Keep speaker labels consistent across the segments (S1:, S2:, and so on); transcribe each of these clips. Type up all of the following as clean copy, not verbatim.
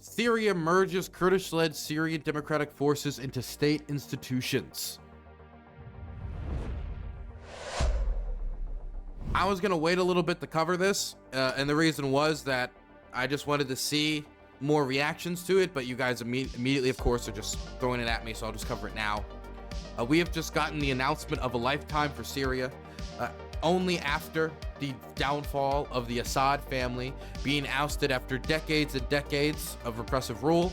S1: Syria merges Kurdish-led Syrian Democratic Forces into state institutions. I was going to wait a little bit to cover this, and the reason was that I just wanted to see more reactions to it, but you guys immediately, of course, are just throwing it at me, so I'll just cover it now. We have just gotten the announcement of a lifetime for Syria, only after the downfall of the Assad family being ousted after decades and decades of repressive rule.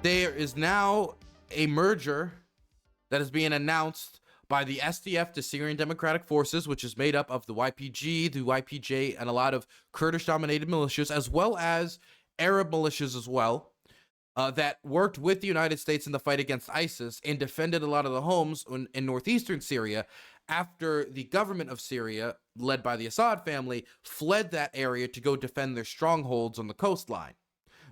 S1: There is now a merger that is being announced by the SDF to Syrian Democratic Forces, which is made up of the YPG, the YPJ, and a lot of Kurdish-dominated militias, as well as Arab militias as well, that worked with the United States in the fight against ISIS and defended a lot of the homes in northeastern Syria after the government of Syria, led by the Assad family, fled that area to go defend their strongholds on the coastline.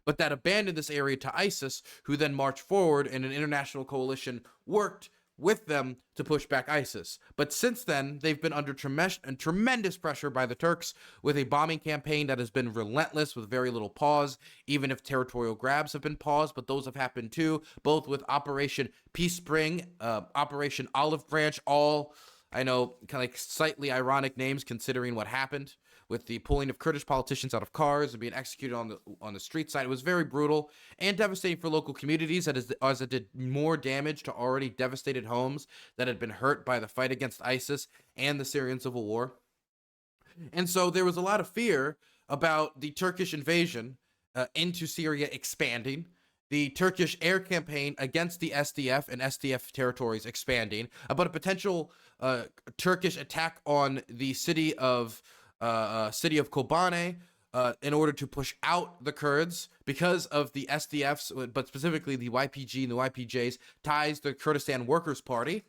S1: But that abandoned this area to ISIS, who then marched forward, and an international coalition worked with them to push back ISIS. But since then, they've been under tremendous pressure by the Turks, with a bombing campaign that has been relentless with very little pause, even if territorial grabs have been paused, but those have happened too, both with Operation Peace Spring, Operation Olive Branch, all, I know, kind of like slightly ironic names considering what happened with the pulling of Kurdish politicians out of cars and being executed on the street side. It was very brutal and devastating for local communities, as it did more damage to already devastated homes that had been hurt by the fight against ISIS and the Syrian civil war. And so there was a lot of fear about the Turkish invasion into Syria expanding, the Turkish air campaign against the SDF and SDF territories expanding, about a potential Turkish attack on the city of Kobane in order to push out the Kurds because of the SDF's, but specifically the YPG and the YPJ's ties to the Kurdistan Workers' Party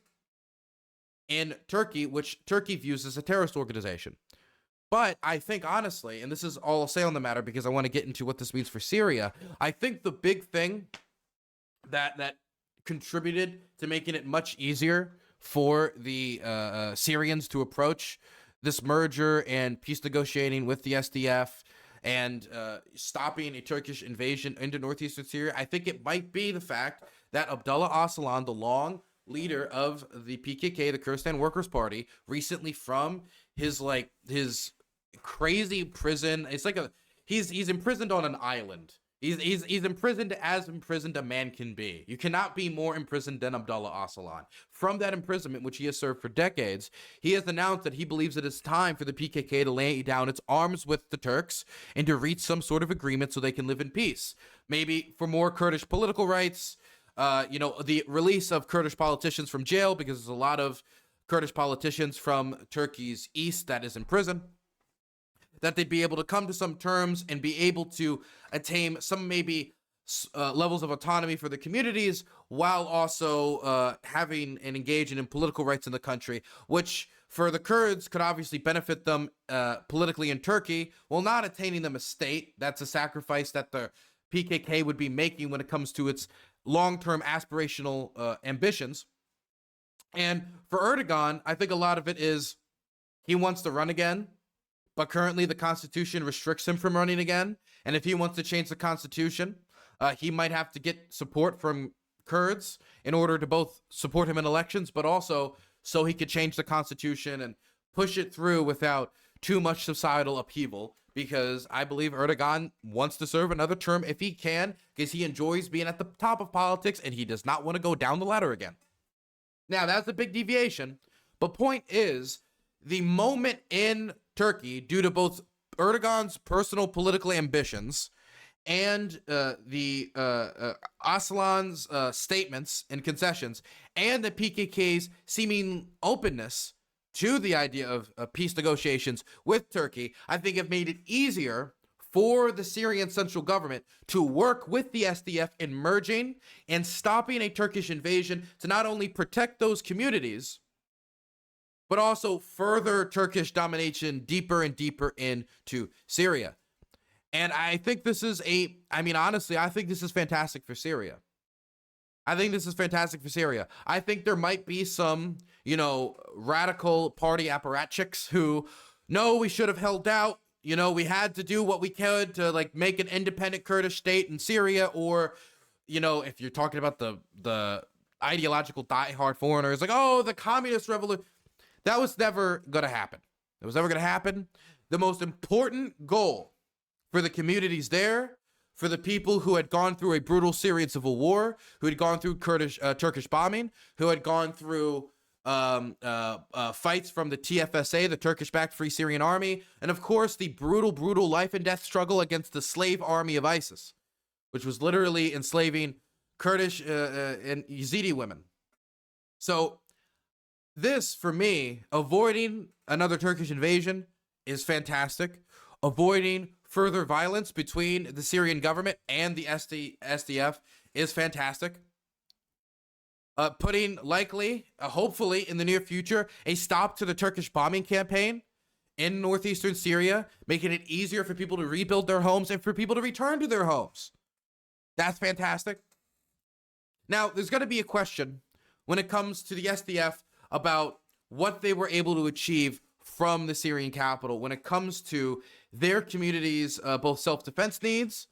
S1: in Turkey, which Turkey views as a terrorist organization. But I think, honestly, and this is all I'll say on the matter because I want to get into what this means for Syria, I think the big thing that contributed to making it much easier for the Syrians to approach this merger and peace negotiating with the SDF and stopping a Turkish invasion into northeastern Syria, I think it might be the fact that Abdullah Öcalan, the long leader of the PKK, the Kurdistan Workers' Party, recently from his crazy prison. It's like he's imprisoned on an island. He's imprisoned as imprisoned a man can be. You cannot be more imprisoned than Abdullah Öcalan. From that imprisonment, which he has served for decades, he has announced that he believes it is time for the PKK to lay down its arms with the Turks and to reach some sort of agreement so they can live in peace. Maybe for more Kurdish political rights, the release of Kurdish politicians from jail, because there's a lot of Kurdish politicians from Turkey's east that is in prison, that they'd be able to come to some terms and be able to attain some maybe levels of autonomy for the communities, while also having and engaging in political rights in the country, which for the Kurds could obviously benefit them politically in Turkey, while not attaining them a state. That's a sacrifice that the PKK would be making when it comes to its long-term aspirational ambitions. And for Erdogan, I think a lot of it is he wants to run again, but currently the Constitution restricts him from running again. And if he wants to change the Constitution, he might have to get support from Kurds in order to both support him in elections, but also so he could change the Constitution and push it through without too much societal upheaval. Because I believe Erdogan wants to serve another term if he can, because he enjoys being at the top of politics and he does not want to go down the ladder again. Now, that's a big deviation. But point is, the moment in Turkey, due to both Erdogan's personal political ambitions and Öcalan's statements and concessions, and the PKK's seeming openness to the idea of peace negotiations with Turkey, I think have made it easier for the Syrian central government to work with the SDF in merging and stopping a Turkish invasion to not only protect those communities, but also further Turkish domination deeper and deeper into Syria. And I think this is honestly, I think this is fantastic for Syria. I think there might be some, radical party apparatchiks who, no, we should have held out. you know, we had to do what we could to like make an independent Kurdish state in Syria, or, you know, if you're talking about the ideological diehard foreigners, like, oh, the communist revolution, that was never gonna happen. It was never gonna happen. The most important goal for the communities there, for the people who had gone through a brutal Syrian civil war, who had gone through Turkish bombing, who had gone through fights from the TFSA, the Turkish-backed Free Syrian Army, and of course the brutal life and death struggle against the slave army of ISIS, which was literally enslaving Kurdish and Yazidi women. So this, for me, avoiding another Turkish invasion is fantastic. Avoiding further violence between the Syrian government and the SDF is fantastic. Putting likely, hopefully in the near future, a stop to the Turkish bombing campaign in northeastern Syria, making it easier for people to rebuild their homes and for people to return to their homes. That's fantastic. Now, there's going to be a question when it comes to the SDF about what they were able to achieve from the Syrian capital when it comes to their communities' both self-defense needs,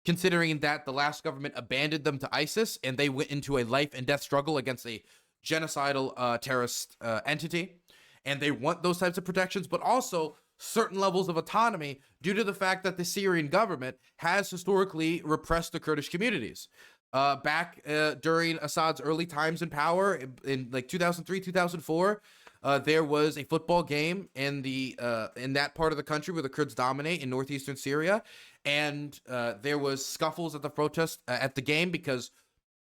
S1: considering that the last government abandoned them to ISIS and they went into a life and death struggle against a genocidal terrorist entity, and they want those types of protections, but also certain levels of autonomy due to the fact that the Syrian government has historically repressed the Kurdish communities. Back during Assad's early times in power in like 2003, 2004, there was a football game in that part of the country where the Kurds dominate in northeastern Syria, and there was scuffles at the protest at the game because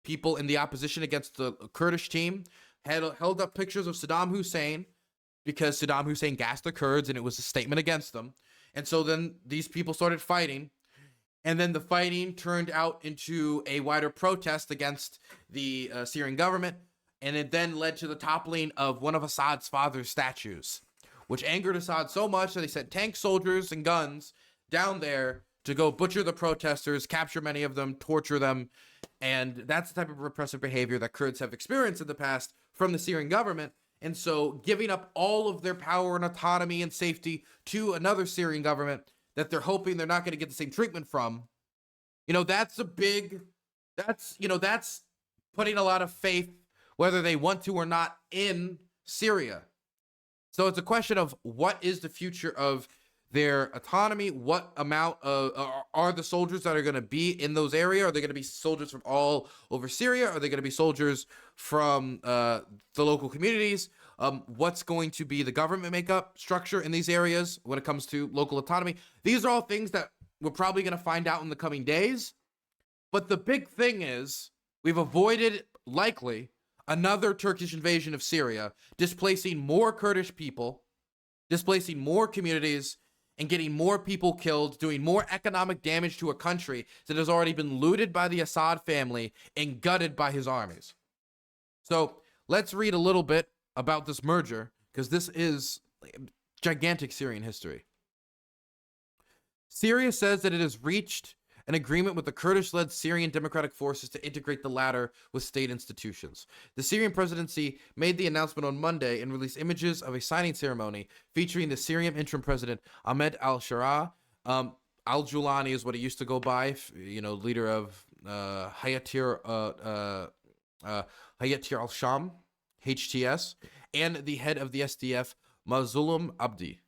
S1: people in the opposition against the Kurdish team had held up pictures of Saddam Hussein because Saddam Hussein gassed the Kurds and it was a statement against them. And so then these people started fighting, and then the fighting turned out into a wider protest against the Syrian government. And it then led to the toppling of one of Assad's father's statues, which angered Assad so much that he sent tank soldiers and guns down there to go butcher the protesters, capture many of them, torture them. And that's the type of repressive behavior that Kurds have experienced in the past from the Syrian government. And so giving up all of their power and autonomy and safety to another Syrian government that they're hoping they're not going to get the same treatment from, you know, that's putting a lot of faith, whether they want to or not, in Syria. So it's a question of what is the future of their autonomy? What amount are the soldiers that are going to be in those areas? Are they going to be soldiers from all over Syria? Are they going to be soldiers from the local communities? What's going to be the government makeup structure in these areas when it comes to local autonomy? These are all things that we're probably going to find out in the coming days. But the big thing is we've avoided, likely, another Turkish invasion of Syria, displacing more Kurdish people, displacing more communities, and getting more people killed, doing more economic damage to a country that has already been looted by the Assad family and gutted by his armies. So let's read a little bit about this merger, because this is gigantic Syrian history. Syria says that it has reached an agreement with the Kurdish-led Syrian Democratic Forces to integrate the latter with state institutions. The Syrian presidency made the announcement on Monday and released images of a signing ceremony featuring the Syrian interim president Ahmed al-Shara. Al-Julani is what he used to go by, you know, leader of Hayatir al-Sham, HTS, and the head of the SDF, Mazlum Abdi.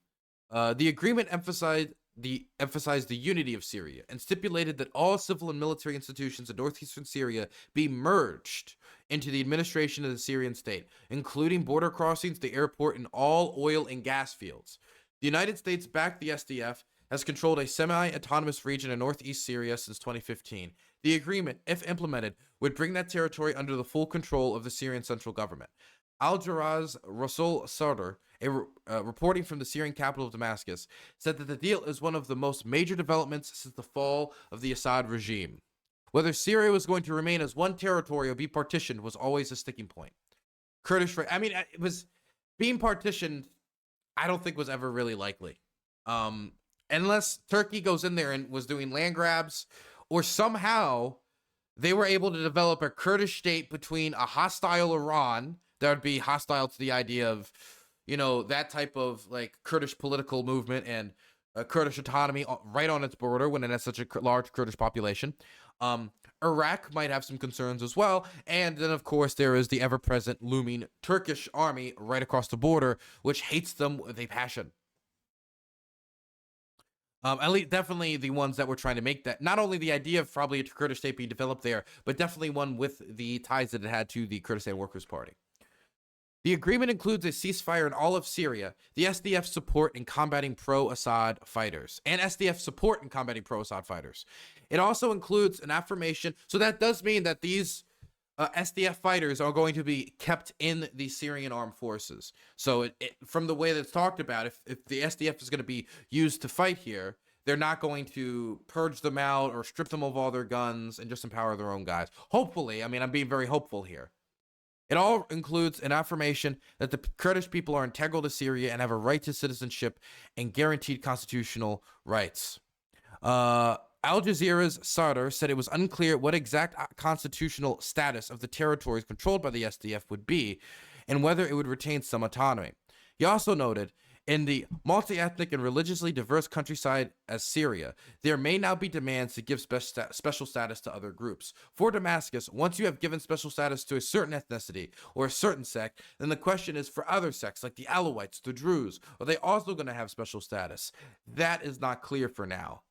S1: The agreement emphasized the unity of Syria and stipulated that all civil and military institutions in northeastern Syria be merged into the administration of the Syrian state, including border crossings, the airport, and all oil and gas fields. The United States backed the SDF, has controlled a semi-autonomous region in northeast Syria since 2015. The agreement, if implemented, would bring that territory under the full control of the Syrian central government. Al-Jaraz Rasul Sadr, reporting from the Syrian capital of Damascus, said that the deal is one of the most major developments since the fall of the Assad regime. Whether Syria was going to remain as one territory or be partitioned was always a sticking point. It was being partitioned, I don't think was ever really likely. Unless Turkey goes in there and was doing land grabs, or somehow they were able to develop a Kurdish state between a hostile Iran that would be hostile to the idea of, you know, that type of like Kurdish political movement, and Kurdish autonomy right on its border when it has such a large Kurdish population. Iraq might have some concerns as well. And then, of course, there is the ever-present looming Turkish army right across the border, which hates them with a passion. At least definitely the ones that were trying to make that, not only the idea of probably a Kurdish state being developed there, but definitely one with the ties that it had to the Kurdistan Workers' Party. The agreement includes a ceasefire in all of Syria, the SDF support in combating pro-Assad fighters, and SDF support in combating pro-Assad fighters. It also includes an affirmation, so that does mean that these SDF fighters are going to be kept in the Syrian armed forces. So from the way that's talked about, if the SDF is going to be used to fight here, they're not going to purge them out or strip them of all their guns and just empower their own guys. Hopefully, I mean, I'm being very hopeful here. It all includes an affirmation that the Kurdish people are integral to Syria and have a right to citizenship and guaranteed constitutional rights. Al Jazeera's Sadr said it was unclear what exact constitutional status of the territories controlled by the SDF would be and whether it would retain some autonomy. He also noted, in the multi-ethnic and religiously diverse countryside as Syria, there may now be demands to give special status to other groups. For Damascus, once you have given special status to a certain ethnicity or a certain sect, then the question is for other sects like the Alawites, the Druze, are they also going to have special status? That is not clear for now.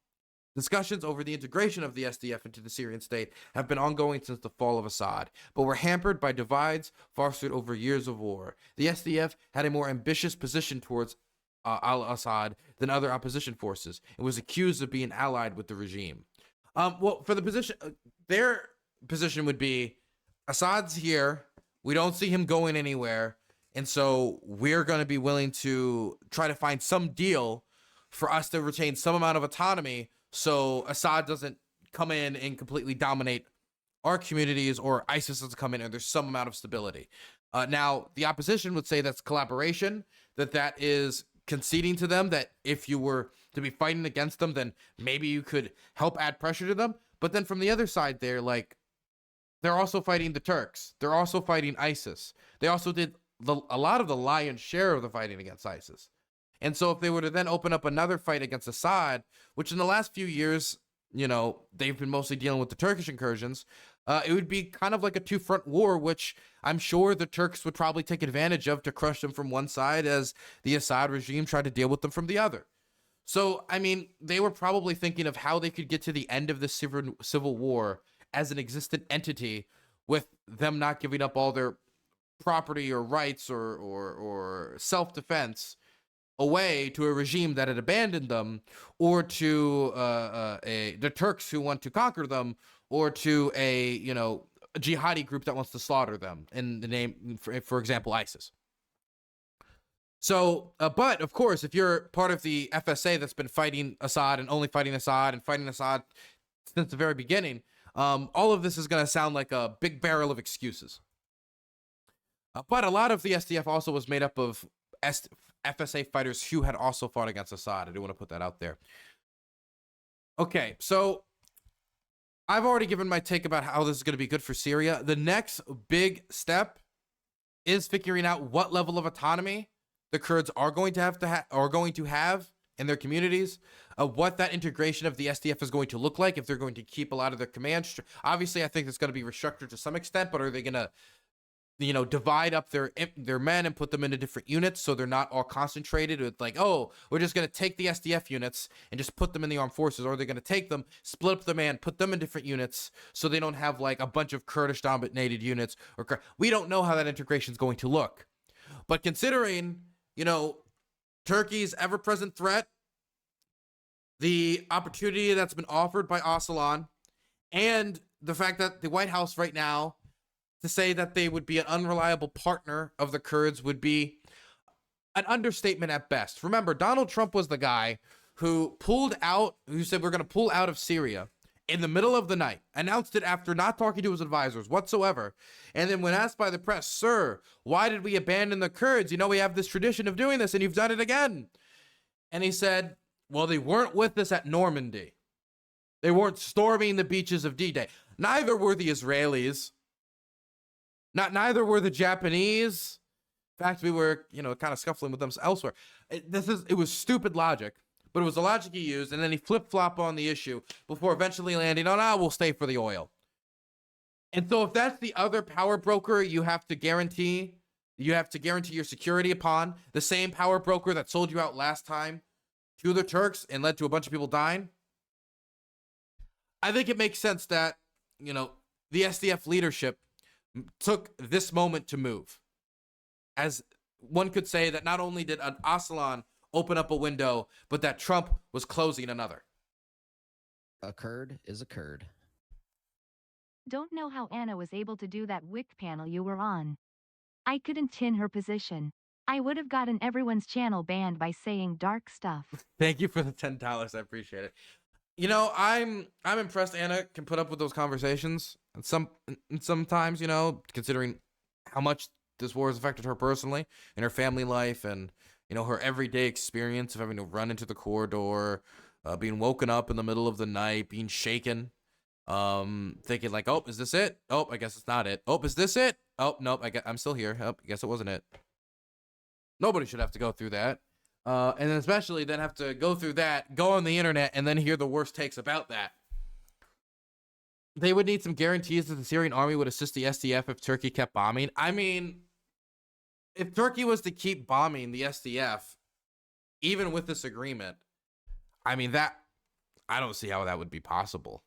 S1: Discussions over the integration of the SDF into the Syrian state have been ongoing since the fall of Assad, but were hampered by divides fostered over years of war. The SDF had a more ambitious position towards al-Assad than other opposition forces, and was accused of being allied with the regime. Well, for the position, their position would be, Assad's here, we don't see him going anywhere, and so we're going to be willing to try to find some deal for us to retain some amount of autonomy so Assad doesn't come in and completely dominate our communities, or ISIS doesn't come in and there's some amount of stability. Now, the opposition would say that's collaboration, that is conceding to them, that if you were to be fighting against them, then maybe you could help add pressure to them. But then from the other side, they're also fighting the Turks. They're also fighting ISIS. They also did a lot of the lion's share of the fighting against ISIS. And so if they were to then open up another fight against Assad, which in the last few years, you know, they've been mostly dealing with the Turkish incursions, it would be kind of like a two-front war, which I'm sure the Turks would probably take advantage of to crush them from one side as the Assad regime tried to deal with them from the other. So, I mean, they were probably thinking of how they could get to the end of this civil war as an existent entity with them not giving up all their property or rights or self-defense away to a regime that had abandoned them, or to the Turks who want to conquer them, or to a jihadi group that wants to slaughter them in the name, for example, ISIS. So, but of course, if you're part of the FSA that's been fighting Assad and only fighting Assad and fighting Assad since the very beginning, all of this is going to sound like a big barrel of excuses. But a lot of the SDF also was made up of FSA fighters who had also fought against Assad. I do want to put that out there. Okay, so I've already given my take about how this is going to be good for Syria. The next big step is figuring out what level of autonomy the Kurds are going to have in their communities, what that integration of the SDF is going to look like, if they're going to keep a lot of their command. Obviously, I think it's going to be restructured to some extent, but are they going to divide up their men and put them into different units so they're not all concentrated with like, oh, we're just going to take the SDF units and just put them in the armed forces, or they're going to take them, split up the man, put them in different units so they don't have like a bunch of Kurdish dominated units, or we don't know how that integration is going to look. But considering, Turkey's ever-present threat, the opportunity that's been offered by Öcalan, and the fact that the White House right now to say that they would be an unreliable partner of the Kurds would be an understatement at best. Remember, Donald Trump was the guy who said we're going to pull out of Syria in the middle of the night, announced it after not talking to his advisors whatsoever. And then when asked by the press, sir, why did we abandon the Kurds? We have this tradition of doing this and you've done it again. And he said, well, they weren't with us at Normandy. They weren't storming the beaches of D-Day. Neither were the Israelis. Neither were the Japanese. In fact, we were, kind of scuffling with them elsewhere. It was stupid logic. but it was the logic he used, and then he flip-flop on the issue before eventually landing on, we'll stay for the oil. And so if that's the other power broker you have to guarantee your security upon, the same power broker that sold you out last time to the Turks and led to a bunch of people dying, I think it makes sense that, you know, the SDF leadership took this moment to move. As one could say that not only did an Aslan open up a window, but that Trump was closing another.
S2: A Kurd is a Kurd.
S3: Don't know how Anna was able to do that WIC panel you were on. I couldn't chin her position. I would have gotten everyone's channel banned by saying dark stuff.
S1: Thank you for the $10. I appreciate it. You know, I'm impressed Anna can put up with those conversations. And sometimes, you know, considering how much this war has affected her personally in her family life and, you know, her everyday experience of having to run into the corridor, being woken up in the middle of the night, being shaken, thinking like, oh, is this it? Oh, I guess it's not it. Oh, is this it? Oh, nope, I'm still here. Oh, I guess it wasn't it. Nobody should have to go through that. And then especially then have to go through that, go on the internet, and then hear the worst takes about that. They would need some guarantees that the Syrian army would assist the SDF if Turkey kept bombing. I mean, if Turkey was to keep bombing the SDF, even with this agreement, I mean, I don't see how that would be possible.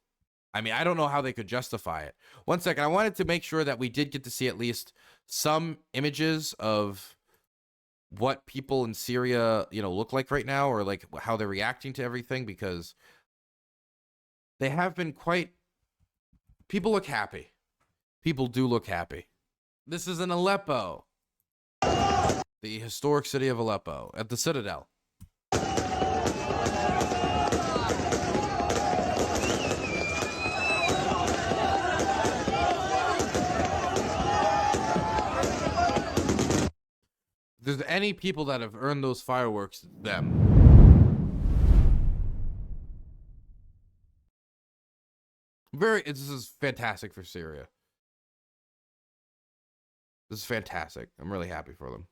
S1: I mean, I don't know how they could justify it. One second, I wanted to make sure that we did get to see at least some images of what people in Syria, you know, look like right now, or like how they're reacting to everything, because they have been people look happy. People do look happy. This is in Aleppo, the historic city of Aleppo, at the Citadel. If there's any people that have earned those fireworks, them. This is fantastic for Syria. This is fantastic. I'm really happy for them.